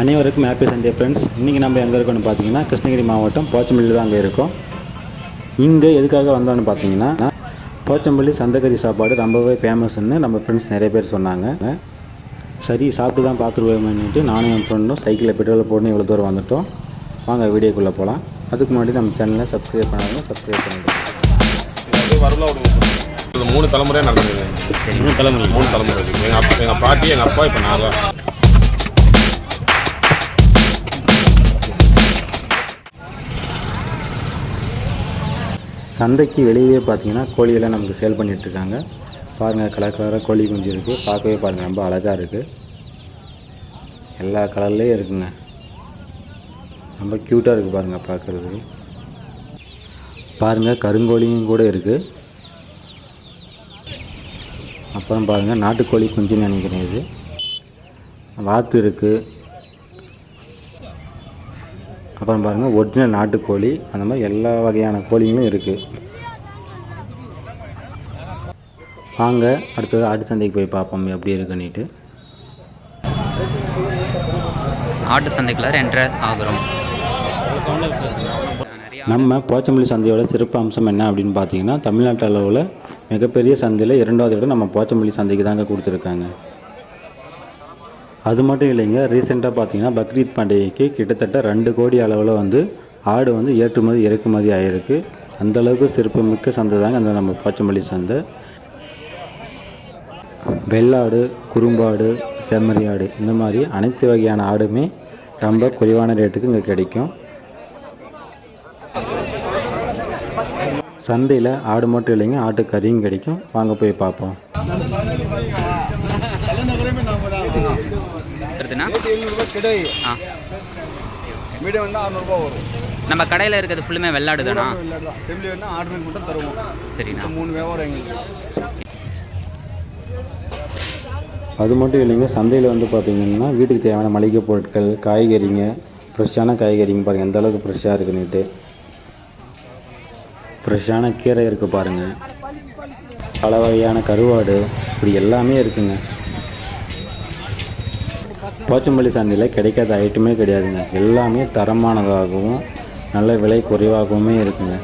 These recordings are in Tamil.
அனைவருக்கும் ஹாப்பி சண்டே ஃப்ரெண்ட்ஸ். இன்றைக்கி நம்ம எங்கே இருக்கோம்னு பார்த்தீங்கன்னா கிருஷ்ணகிரி மாவட்டம் போச்சம்பள்ளியில் தான் அங்கே இருக்கோம். இங்கே எதுக்காக வந்தோன்னு பார்த்தீங்கன்னா போச்சம்பள்ளி சந்தைக்கறி சாப்பாடு ரொம்பவே ஃபேமஸ்ன்னு நம்ம ஃப்ரெண்ட்ஸ் நிறைய பேர் சொன்னாங்க. சரி சாப்பிட்டு தான் பார்த்துருவோம்னுட்டு நானும் என் ஃப்ரெண்டும் சைக்கிளில் பெட்ரோல் போட்டு இவ்வளோ தூரம் வந்துட்டோம். வாங்க வீடியோக்குள்ளே போகலாம். அதுக்கு முன்னாடி நம்ம சேனலை சப்ஸ்கிரைப் பண்ணாலும் சப்ஸ்கிரைப் பண்ணிவிடுங்க. 3 தலைமுறையாக நடந்தது. 3 தலைமுறை எங்கள் பாட்டி எங்கள் அப்பா இப்போ நான் தான். சந்தைக்கு வெளியே பார்த்தீங்கன்னா கோழியெல்லாம் நமக்கு சேல் பண்ணிகிட்ருக்காங்க. பாருங்கள், கலர் கலராக கோழி குஞ்சு இருக்குது. பார்க்கவே பாருங்கள் ரொம்ப அழகாக இருக்குது. எல்லா கலர்லேயும் இருக்குங்க. ரொம்ப க்யூட்டாக இருக்குது பாருங்கள் பார்க்குறதுக்கு. பாருங்கள் கருங்கோழியும் கூட இருக்குது. அப்புறம் பாருங்கள் நாட்டுக்கோழி குஞ்சுன்னு நினைக்கிறேன். இது வாத்து இருக்குது. அப்புறம் பாருங்கள் ஒரிஜினல் நாட்டுக்கோழி, அந்த மாதிரி எல்லா வகையான கோழிகளும் இருக்குது. வாங்க அடுத்தது ஆட்டு சந்தைக்கு போய் பார்ப்போம் எப்படி இருக்குன்னுட்டு. ஆட்டு சந்தைக்குள்ள என்டர் ஆகிறோம். நம்ம போச்சம்பள்ளி சந்தையோட சிறப்பு அம்சம் என்ன அப்படின்னு பார்த்தீங்கன்னா, தமிழ்நாட்டு அளவில் மிகப்பெரிய சந்தையில் 2வது இடம் நம்ம போச்சம்பள்ளி சந்தைக்கு தாங்க கொடுத்துருக்காங்க. அது மட்டும் இல்லைங்க, ரீசெண்டாக பார்த்தீங்கன்னா பக்ரீத் பண்டிகைக்கு கிட்டத்தட்ட 2 கோடி அளவில் ஆடு ஏற்றுமதி இறக்குமதி ஆகிருக்கு. அந்தளவுக்கு சிறப்பு மிக்க சந்தை தாங்க அந்த நம்ம போச்சம்பள்ளி சந்தை. வெள்ளாடு, குறும்பாடு, செம்மறி ஆடு, இந்த மாதிரி அனைத்து வகையான ஆடுமே ரொம்ப குறைவான ரேட்டுக்கு இங்கே கிடைக்கும். சந்தையில் ஆடு மட்டும் இல்லைங்க, ஆட்டு கறியும் கிடைக்கும். வாங்க போய் பார்ப்போம். நம்ம கடையில் இருக்கிறது ஃபுல்லுமே வெள்ளாடு தானா? சரிண்ணா. அது மட்டும் இல்லைங்க, சந்தையில் பார்த்தீங்கன்னா வீட்டுக்கு தேவையான மளிகை பொருட்கள், காய்கறிங்க, ஃப்ரெஷ்ஷான காய்கறிங்க பாருங்கள் எந்த அளவுக்கு ஃப்ரெஷ்ஷாக இருக்குன்னுட்டு. ஃப்ரெஷ்ஷான கீரை இருக்குது பாருங்கள். பல வகையான கருவாடு, இப்படி எல்லாமே இருக்குங்க. போச்சம்பள்ளி சந்தையில் கிடைக்காத ஐட்டமே கிடையாதுங்க. எல்லாமே தரமானதாகவும் நல்ல விலை குறைவாகவுமே இருக்குங்க.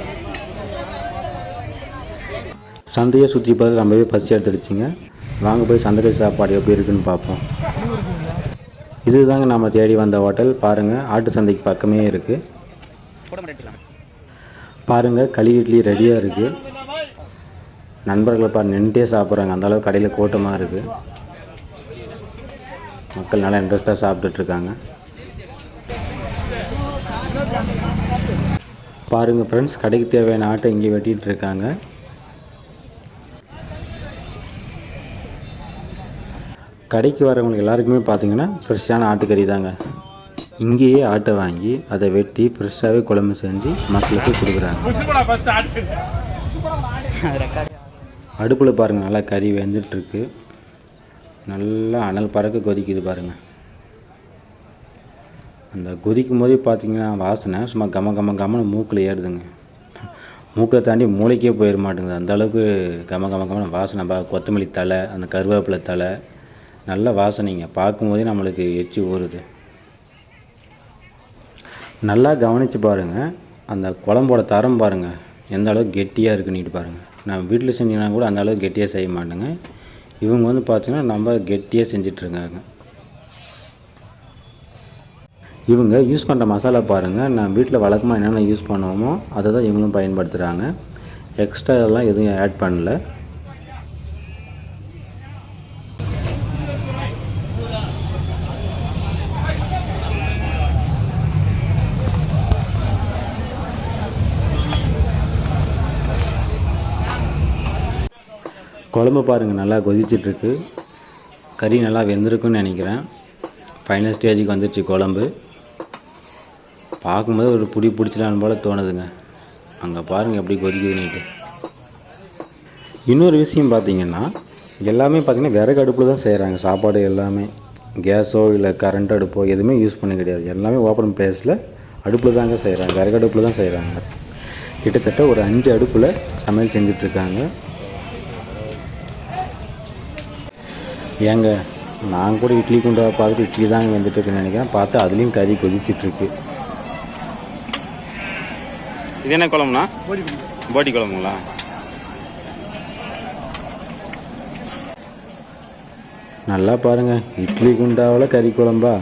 சந்தையை சுற்றி பார்த்து ரொம்பவே பசி எடுத்துடுச்சிங்க. வாங்க போய் சந்தைக்கறி சாப்பாடு எப்படி இருக்குன்னு பார்ப்போம். இதுதாங்க நம்ம தேடி வந்த ஹோட்டல். பாருங்கள் ஆட்டு சந்தைக்கு பக்கமே இருக்குது. பாருங்கள் களி இட்லி ரெடியாக இருக்குது. நண்பர்களை நின்றுட்டே சாப்பிட்றாங்க, அந்தளவுக்கு கடையில் கூட்டமாக இருக்குது. மக்கள் நல்லா இன்ட்ரெஸ்ட்டாக சாப்பிட்டுட்ருக்காங்க. பாருங்கள் ஃப்ரெண்ட்ஸ், கடைக்கு தேவையான ஆட்டை இங்கே வெட்டிகிட்டு இருக்காங்க. கடைக்கு வரவங்களுக்கு எல்லாருக்குமே பார்த்திங்கன்னா ஃப்ரெஷ்ஷான ஆட்டுக்கறி தாங்க. இங்கேயே ஆட்டை வாங்கி அதை வெட்டி ஃப்ரெஷ்ஷாகவே குழம்பு செஞ்சு மக்களுக்கு கொடுக்குறாங்க. அடுப்பில் பாருங்கள் நல்லா கறி வெந்துட்டுருக்கு. நல்லா அனல் பறக்க கொதிக்குது பாருங்கள். அந்த கொதிக்கும் போதே பார்த்திங்கன்னா வாசனை சும்மா கமன்னு மூக்கில் ஏறுதுங்க. மூக்கில் தாண்டி மூளைக்கே போயிட மாட்டேங்குது. அந்தளவுக்கு கமன்னு வாசனை. கொத்தமல்லி தழை, அந்த கருவேப்பிலை தழை, நல்ல வாசனைங்க. பார்க்கும்போதே நம்மளுக்கு எச்சி ஊறுது. நல்லா கவனித்து பாருங்கள், அந்த குழம்போட தரம் பாருங்கள் எந்த அளவுக்கு கெட்டியாக இருக்குன்னுட்டு பாருங்கள். நான் வீட்டில் செஞ்சிங்கன்னா கூட அந்த அளவுக்கு கெட்டியாக செய்ய மாட்டேங்க. இவங்க பார்த்திங்கன்னா ரொம்ப கெட்டியாக செஞ்சிட்ருக்காங்க. இவங்க யூஸ் பண்ணுற மசாலா பாருங்கள், நான் வீட்டில் வழக்கமாக என்னென்ன யூஸ் பண்ணுவோமோ அதை தான் இவங்களும் பயன்படுத்துகிறாங்க. எக்ஸ்ட்ரா எல்லாம் எதுவும் ஆட் பண்ணல. குழம்பு பாருங்கள் நல்லா கொதிச்சிட்ருக்கு. கறி நல்லா வெந்திருக்குன்னு நினைக்கிறேன். ஃபைனல் ஸ்டேஜுக்கு வந்துடுச்சு குழம்பு. பார்க்கும்போது ஒரு பிடிச்சலான்னு போல் தோணுதுங்க. அங்கே பாருங்கள் எப்படி கொதிக்குதுன்னுட்டு. இன்னொரு விஷயம் பார்த்திங்கன்னா, எல்லாமே பார்த்திங்கன்னா விறகு அடுப்பில் தான் செய்கிறாங்க சாப்பாடு. எல்லாமே கேஸோ இல்லை கரண்ட் அடுப்போ எதுவுமே யூஸ் பண்ண கிடையாது. எல்லாமே ஓப்பன் பிளேஸில் அடுப்பில் தாங்க செய்கிறாங்க. விறகு அடுப்பில் தான் செய்கிறாங்க. கிட்டத்தட்ட ஒரு 5 அடுப்பில் சமையல் செஞ்சிட்ருக்காங்க. ஏங்க நான் கூட இட்லி குண்டா பார்த்துட்டு இட்லி தான் வந்துட்டு இருக்குன்னு நினைக்கிறேன். பார்த்து அதுலேயும் கறி கொதிச்சிட்ருக்கு. இது என்ன குழம்புண்ணா? போட்டி குழம்புங்களா? நல்லா பாருங்கள், இட்லி குண்டாவில் கறி குழம்பா?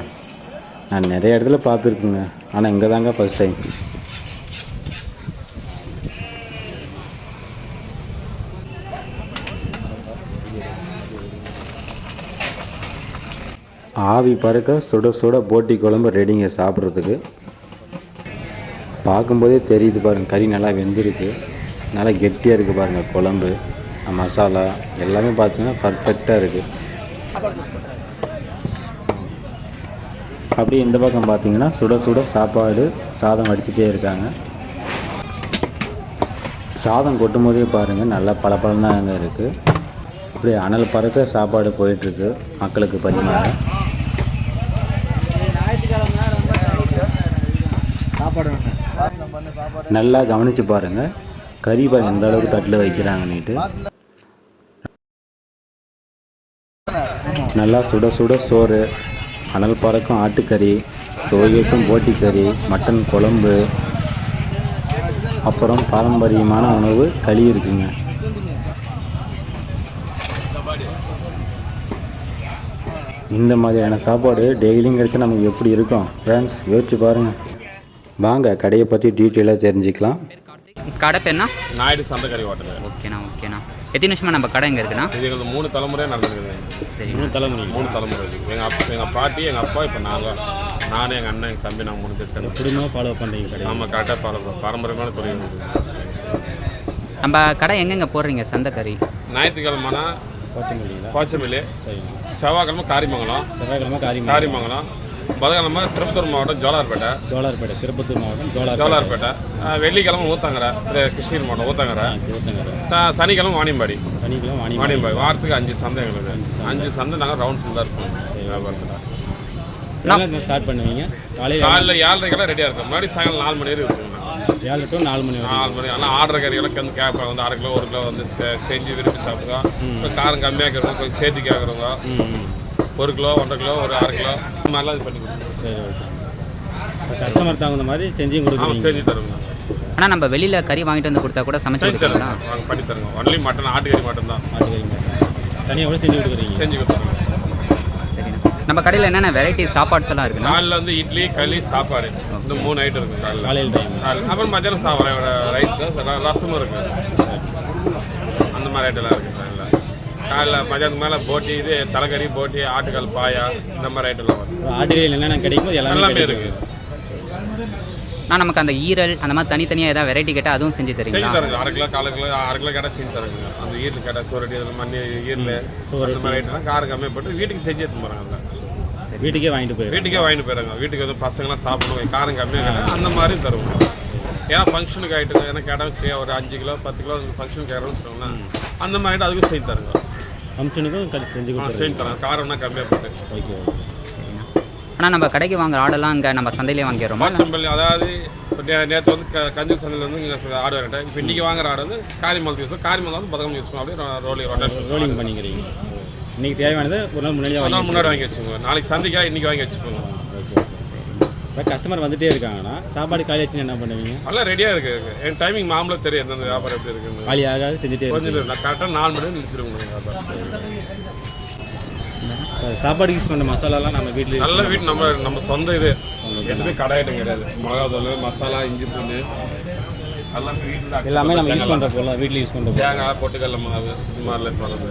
நான் நிறைய இடத்துல பார்த்துருக்குங்க, ஆனால் இங்கே தாங்க ஃபஸ்ட் டைம். ஆவி பறக்க சுட சுட போட்டி குழம்பு ரெடிங்க சாப்பிட்றதுக்கு. பார்க்கும்போதே தெரியுது பாருங்கள், கறி நல்லா வெந்திருக்கு, நல்லா கெட்டியாக இருக்குது பாருங்கள். குழம்பு மசாலா எல்லாமே பார்த்தீங்கன்னா பர்ஃபெக்டாக இருக்குது. அப்படியே இந்த பக்கம் பார்த்தீங்கன்னா சுட சுட சாப்பாடு சாதம் வடிச்சிட்டே இருக்காங்க. சாதம் கொட்டும் போதே பாருங்கள் நல்லா பளபளன்னு தான் அங்கே இருக்குது. அப்படியே அனல் பறக்க சாப்பாடு போயிட்டுருக்கு மக்களுக்கு பரிமாற. நல்லா கவனித்து பாருங்கள், கறி பாருங்கள் எந்த அளவுக்கு தட்டில் வைக்கிறாங்கன்னுட்டு. நல்லா சுட சுட சோறு, அனல் பறக்கும் ஆட்டுக்கறி, சுவையேற்றும் போட்டிக்கறி, மட்டன் குழம்பு, அப்புறம் பாரம்பரியமான உணவு களி இருக்குங்க. இந்த மாதிரியான சாப்பாடு டெய்லியும் கிடைச்சா நமக்கு எப்படி இருக்கும் ஃப்ரெண்ட்ஸ், யோசிச்சு பாருங்கள். வாங்க கடையை பற்றி டீட்டெயிலாக தெரிஞ்சுக்கலாம். கடை பேர்னா? நாயுடு சந்தைக்கறி ஹோட்டல். ஓகேண்ணா. எத்தனை வருஷமாக நம்ம கடை எங்கே இருக்குண்ணா? இது எங்களுக்கு 3 தலைமுறையாக நடந்துருக்குது. சரி, 3 தலைமுறை இருக்குது. எங்கள் பாட்டி, எங்கள் அப்பா, இப்போ நானும் எங்கள் அண்ணன், எங்கள் தம்பி, நாங்கள் 3 பேர் சேர்ந்து குடும்பமாக ஃபாலோ பண்ணுறீங்க கடை? ஆமாம், கரெக்டாக பாரம்பரியமான தொழில். நம்ம கடை எங்கெங்கே போடுறீங்க சந்தைக்கறி? ஞாயிற்றுக்கிழமைனா போச்சம்பள்ளி, செவ்வாய்க்கிழமை காரிமங்கலம், புதன்கிழமை திருப்பத்தூர் மாவட்டம் ஜோலார்பேட்டை, திருப்பத்தூர் மாவட்டம் ஜோலார்பேட்டை, வெள்ளிக்கிழமை ஊத்தங்கரை, கிருஷ்ணகிரி மாவட்டம் ஊத்தங்கரை, சனிக்கிழமை வாணியம்பாடி. வாரத்துக்கு 5 சந்தை எங்களுக்கு. 5 சந்தை நாங்கள் ரவுண்ட்ஸ் தான் இருப்போம் வியாபாரத்தில். ஸ்டார்ட் பண்ணுவீங்க காலையில் 7:30 ரெடியாக இருக்கும். முன்னாடி சாயங்காலம் 4 மணி வரைக்கும் இருக்குங்க. 7 to 4 மணி. ஆனால் ஆர்டர் கறிகளுக்கு வந்து கேட்பாங்க, வந்து 1/2 கிலோ 1 கிலோ வந்து செஞ்சு விரும்பி சாப்பிடுவோம். இப்போ காரம் கம்மியாக இருக்கிறவங்க, கொஞ்சம் சேர்த்து கேட்குறவங்க 1 கிலோ 1/2 கிலோ ஒரு 1/2 கிலோ இந்த மாதிரிலாம் இது பண்ணி கொடுத்துருவோம். சரி, ஓகே. இப்போ கஸ்டமர் தகுந்த மாதிரி செஞ்சு கொடுக்குறோம். செஞ்சு தருவோங்க. ஆனால் நம்ம வெளியில் கறி வாங்கிட்டு வந்து கொடுத்தா கூட சமைச்சு கொடுத்துருவோம். நாங்கள் பண்ணி தருங்க. ஒன்லி மட்டன், ஆட்டுக்கறி மட்டும் தான். தனியாக கூட செஞ்சு கொடுக்குறீங்க? செஞ்சு கொடுத்துருவோம். சரிண்ணா. நம்ம கடையில் என்னென்ன வெரைட்டி சாப்பாட்ஸ் எல்லாம் இருக்குண்ணா? காலையில் வந்து இட்லி, களி, சாப்பாடு, இந்த 3 ஐட்டம் இருக்குது காலையில் டைம். அப்புறம் மத்தியானம் ரைஸ், ரசமும் இருக்குது. அந்த மாதிரி ஐட்டம்லாம் இருக்குது காலையில். மத்தியானத்துக்கு மேலே போட்டி, இது தலைக்கறி, போட்டி, ஆட்டுக்கால், பாயா, இந்த மாதிரி ஐட்டம்லாம் வரும். ஆட்டுக்கறியில் என்னென்ன கிடைக்கும் எல்லாமே இருக்குது. நான் நமக்கு அந்த ஈரல் அந்த மாதிரி தனித்தனியாக ஏதாவது வெரைட்டி கேட்டால் அதுவும் செஞ்சு தருவீங்களா? செஞ்சு தருங்க. 1/2 கிலோ 1/4 கிலோ கேட்டால் செஞ்சு தருங்க. அந்த ஈரல் கேட்டால் சோரட்டி, அதில் மண்ணி ஈரல், அந்த மாதிரி ஐட்டம்லாம் காரம் கம்மியாக போட்டு வீட்டுக்கு செஞ்சு எடுத்து போகிறாங்க. வீட்டுக்கே வாங்கிட்டு போயிடுறாங்க. வீட்டுக்கு வந்து பசங்களாம் சாப்பிடணும், காரம் கம்மியாக கேட்டால் அந்த மாதிரி தருவோம். ஏன்னா ஃபங்க்ஷனுக்கு ஆகிட்டு ஏன்னா கேட்டாலும் சரியா ஒரு 5 கிலோ 10 கிலோ ஃபங்க்ஷனுக்கு கேட்கணும்னு சொல்லுவாங்கன்னா அந்த மாதிரி அதுக்கும் செஞ்சு தருங்க. ஃபங்க்ஷனுக்கும் செஞ்சு தராங்க, காரம்னா கம்மியாக போட்டு. ஓகே. ஆனால் நம்ம கடைக்கு வாங்குற ஆடெல்லாம் அங்கே நம்ம சந்தையிலே வாங்கிடுறோம். போச்சம்பள்ளி, அதாவது இப்போ நேற்று வந்து கஞ்சல் சந்தையில் வந்து இங்கே ஆடு வாங்கிட்டேன். இப்போ இன்றைக்கி வாங்குற ஆடு வந்து காரிமங்கலத்து யூஸ் பண்ணுவோம். காரிமங்கலம் வந்து பதக்கம் யூஸ் பண்ணுவோம். அப்படியே ரோலிங் பண்ணிக்கிறீங்க. இன்றைக்கி தேவையானது ஒரு நாள் முன்னாடி வாங்கி வச்சுக்கோங்க. நாளைக்கு சந்தைக்காக இன்றைக்கி வாங்கி வச்சுக்கோங்க. இப்போ கஸ்டமர் வந்துகிட்டே இருக்காங்கன்னா சாப்பாடு காலி ஆச்சுன்னு என்ன பண்ணுவீங்க? எல்லாம் ரெடியாக இருக்குது. என் டைமிங் மாமூலாக தெரியும் எந்தெந்த வியாபாரம் எப்படி இருக்குன்னு. காலி ஆகாது செஞ்சுட்டே கொஞ்சம் நான் கரெக்டாக 4 மணி நிறுத்திடுவோம். சாப்பாடு யூஸ் பண்ணுற மசாலாலாம் நம்ம வீட்டில் நம்ம சொந்த இது எதுவுமே கடை ஐட்டம் கிடையாது. மிளகாத்தூள், மசாலா, இஞ்சி பூண்டு எல்லாமே நம்ம யூஸ் பண்ணுற பொருள் வீட்டில் யூஸ் பண்ணுறோம். தேங்காய், பொட்டுக்கடலை மாவு இது மாதிரிலாம் போகிறது.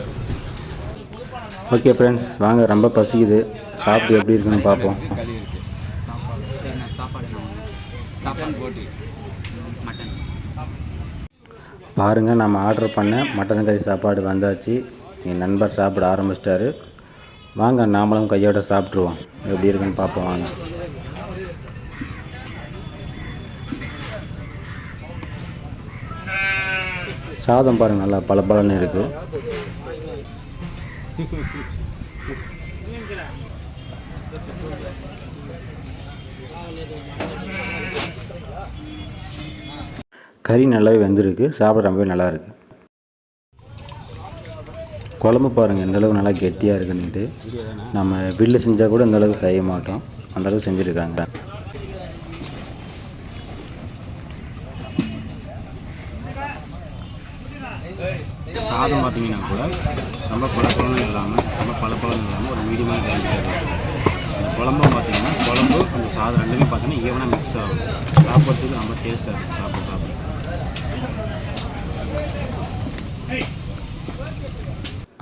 ஓகே ஃப்ரெண்ட்ஸ், வாங்க ரொம்ப பசிக்குது, சாப்பிட்டு எப்படி இருக்குன்னு பார்ப்போம். பாருங்கள், நம்ம ஆர்டர் பண்ண மட்டன் கறி சாப்பாடு வந்தாச்சு. என் நண்பர் சாப்பிட ஆரம்பிச்சிட்டாரு. வாங்க நாமளும் கையோட சாப்பிட்ருவோம், எப்படி இருக்குன்னு பார்ப்போம். வாங்க. சாதம் பாருங்கள் நல்லா பளபளன்னு இருக்குது. கறி நல்லாவே வெந்திருக்கு, சாப்பிட ரொம்பவே நல்லா இருக்குது. குழம்பு பாருங்கள் எந்தளவுக்கு நல்லா கெட்டியாக இருக்குன்னுட்டு. நம்ம வீட்டில் செஞ்சால் கூட இந்தளவுக்கு செய்ய மாட்டோம், அந்தளவுக்கு செஞ்சுருக்காங்க. சாதம் பார்த்தீங்கன்னா கூட ரொம்ப பழப்பழம் இல்லாமல் ஒரு மீடியமான டைமில் இருக்கும். அந்த குழம்பும் பார்த்தீங்கன்னா குழம்பு அந்த சாதம் ரெண்டுமே பார்த்தீங்கன்னா ஈவனாக மிக்ஸ் ஆகும். சாப்பிட்றதுக்கு ரொம்ப டேஸ்ட்டாக இருக்கும். சாப்பிட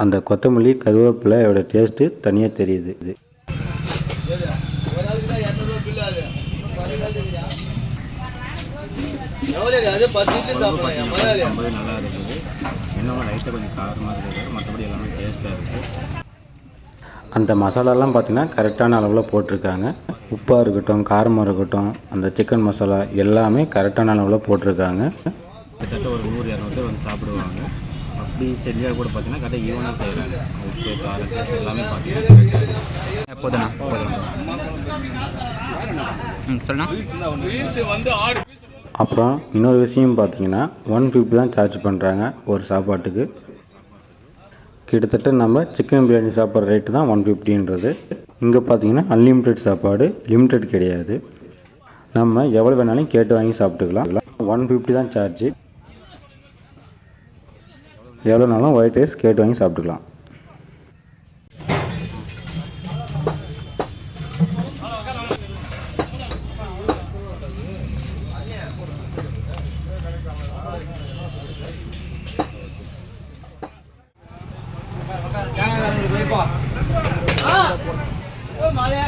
அந்த கொத்தமல்லி கருவேப்பிலையோட டேஸ்ட்டு தனியாக தெரியுது. ரொம்பவே நல்லா இருக்குது. இன்னும் லைட்டாக கொஞ்சம் காரமாக இருக்குது, மற்றபடி எல்லாமே டேஸ்ட்டாக இருக்குது. அந்த மசாலாலாம் பார்த்திங்கன்னா கரெக்டான அளவில் போட்டிருக்காங்க. உப்பாக இருக்கட்டும், காரமாக இருக்கட்டும், அந்த சிக்கன் மசாலா எல்லாமே கரெக்டான அளவில் போட்டிருக்காங்க. கிட்டத்தட்ட ஒரு 100-200 பேர் வந்து சாப்பிடுவாங்க. அப்படி செஞ்சால் கூட பார்த்திங்கன்னா கரெக்டாக ஈவனாக செய்கிறாங்க. உப்பு, காரம் எல்லாமே பார்த்திங்கன்னா போதுண்ணா. சொல்லலாம். அப்புறம் இன்னொரு விஷயம் பார்த்தீங்கன்னா 150 தான் சார்ஜ் பண்ணுறாங்க ஒரு சாப்பாட்டுக்கு. கிட்டத்தட்ட நம்ம சிக்கன் பிரியாணி சாப்பிட்ற ரேட்டு தான் 150ன்றது. இங்கே பார்த்தீங்கன்னா அன்லிமிட்டெட் சாப்பாடு, லிமிட்டெட் கிடையாது. நம்ம எவ்வளோ வேணாலும் கேட்டு வாங்கி சாப்பிட்டுக்கலாம். 150 தான் சார்ஜு. எவ்வளோனாலும் ஒயிட் ரைஸ் கேட்டு வாங்கி சாப்பிட்டுக்கலாம். மாலையா